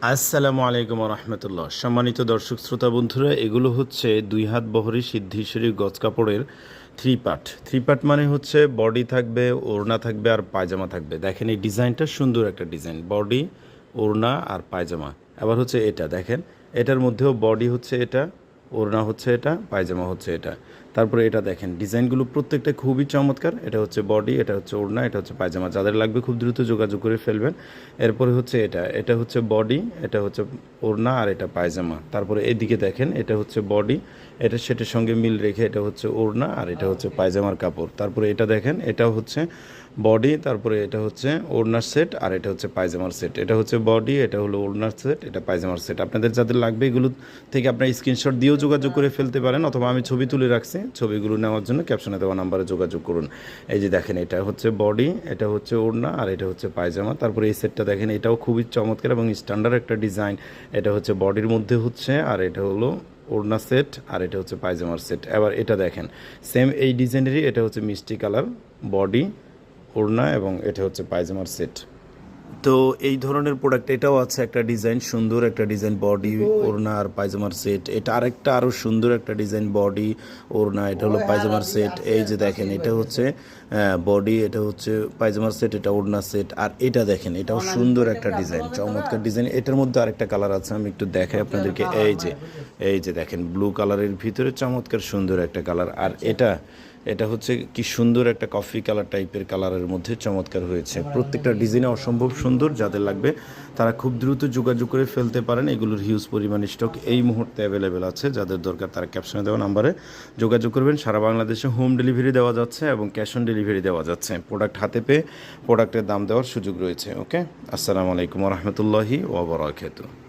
আসসালামু আলাইকুম রহমতুল্লাহ। সম্মানিত দর্শক শ্রোতা বন্ধুরা, এগুলো হচ্ছে 2 হাত বহরি সিদ্ধেশ্বরী গজ কাপড়ের থ্রি পার্ট মানে হচ্ছে বডি থাকবে, ওড়না থাকবে আর পায়জামা থাকবে। দেখেন এই ডিজাইনটা সুন্দর একটা ডিজাইন, বডি, ওড়না আর পায়জামা। আবার হচ্ছে এটা দেখেন, এটার মধ্যেও বডি হচ্ছে এটা, ওড়না হচ্ছে এটা, পায়জামা হচ্ছে এটা। তারপরে এটা দেখেন, ডিজাইনগুলো প্রত্যেকটা খুবই চমৎকার। এটা হচ্ছে বডি, এটা হচ্ছে ওড়না, এটা হচ্ছে পায়জামা। যাদের লাগবে খুব দ্রুত যোগাযোগ করে ফেলবেন। এরপরে হচ্ছে এটা হচ্ছে বডি, এটা হচ্ছে ওড়না আর এটা পায়জামা। তারপরে এদিকে দেখেন, এটা হচ্ছে বডি, এটা সেটার সঙ্গে মিল রেখে এটা হচ্ছে ওড়না আর এটা হচ্ছে পায়জামার কাপড়। তারপরে এটা দেখেন, এটাও হচ্ছে বডি, তারপরে এটা হচ্ছে ওড়নার সেট আর এটা হচ্ছে পায়জামার সেট। এটা হচ্ছে বডি, এটা হলো ওড়নার সেট, এটা পায়জামার সেট। আপনাদের যাদের লাগবে এগুলো থেকে আপনার স্ক্রিনশট দিয়েও যোগাযোগ করে ফেলতে পারেন, অথবা আমি ছবি তুলে রাখছি, ছবিগুলো নেওয়ার জন্য ক্যাপশনে দেওয়া নাম্বারে যোগাযোগ করুন। এই যে দেখেন, এটা হচ্ছে বডি, এটা হচ্ছে ওড়না আর এটা হচ্ছে পায়জামা। তারপরে এই সেটটা দেখেন, এটাও খুবই চমৎকার এবং স্ট্যান্ডার্ড একটা ডিজাইন। এটা হচ্ছে বডির মধ্যে হচ্ছে, আর এটা হলো ওড়না সেট আর এটা হচ্ছে পায়জামার সেট। এবার এটা দেখেন, সেম এই ডিজাইনেরই এটা হচ্ছে মিষ্টি কালার, বডি, ওড়না এবং এটা হচ্ছে পায়জামার সেট। তো এই ধরনের প্রোডাক্ট এটাও আছে একটা ডিজাইন, সুন্দর একটা ডিজাইন, বডি, ওড়না আর পায়জামার সেট। এটা আরেকটা আরও সুন্দর একটা ডিজাইন, বডি, ওড়না, এটা হলো পায়জামার সেট। এই যে দেখেন, এটা হচ্ছে বডি, এটা হচ্ছে পায়জামার সেট, এটা ওড়না সেট। আর এটা দেখেন, এটাও সুন্দর একটা ডিজাইন, চমৎকার ডিজাইন। এটার মধ্যে আরেকটা কালার আছে, আমি একটু দেখাই আপনাদেরকে। এই যে দেখেন, ব্লু কালারের ভিতরে চমৎকার সুন্দর একটা কালার। আর এটা এটা হচ্ছে কি সুন্দর একটা কফি কালার টাইপের কালারের মধ্যে চমৎকার হয়েছে। প্রত্যেকটা ডিজাইনে অসম্ভব সুন্দর। যাদের লাগবে তারা খুব দ্রুত যোগাযোগ করে ফেলতে পারেন। এগুলোর হিউজ পরিমাণ স্টক এই মুহূর্তে অ্যাভেলেবেল আছে। যাদের দরকার তারা ক্যাপশনে দেওয়া নাম্বারে যোগাযোগ করবেন। সারা বাংলাদেশে হোম ডেলিভারি দেওয়া যাচ্ছে এবং ক্যাশ অন ডেলিভারি দেওয়া যাচ্ছে। প্রোডাক্ট হাতে পেয়ে প্রোডাক্টের দাম দেওয়ার সুযোগ রয়েছে। ওকে, আসসালামু আলাইকুম রহমতুল্লাহি ওয়া বারাকাতুহু।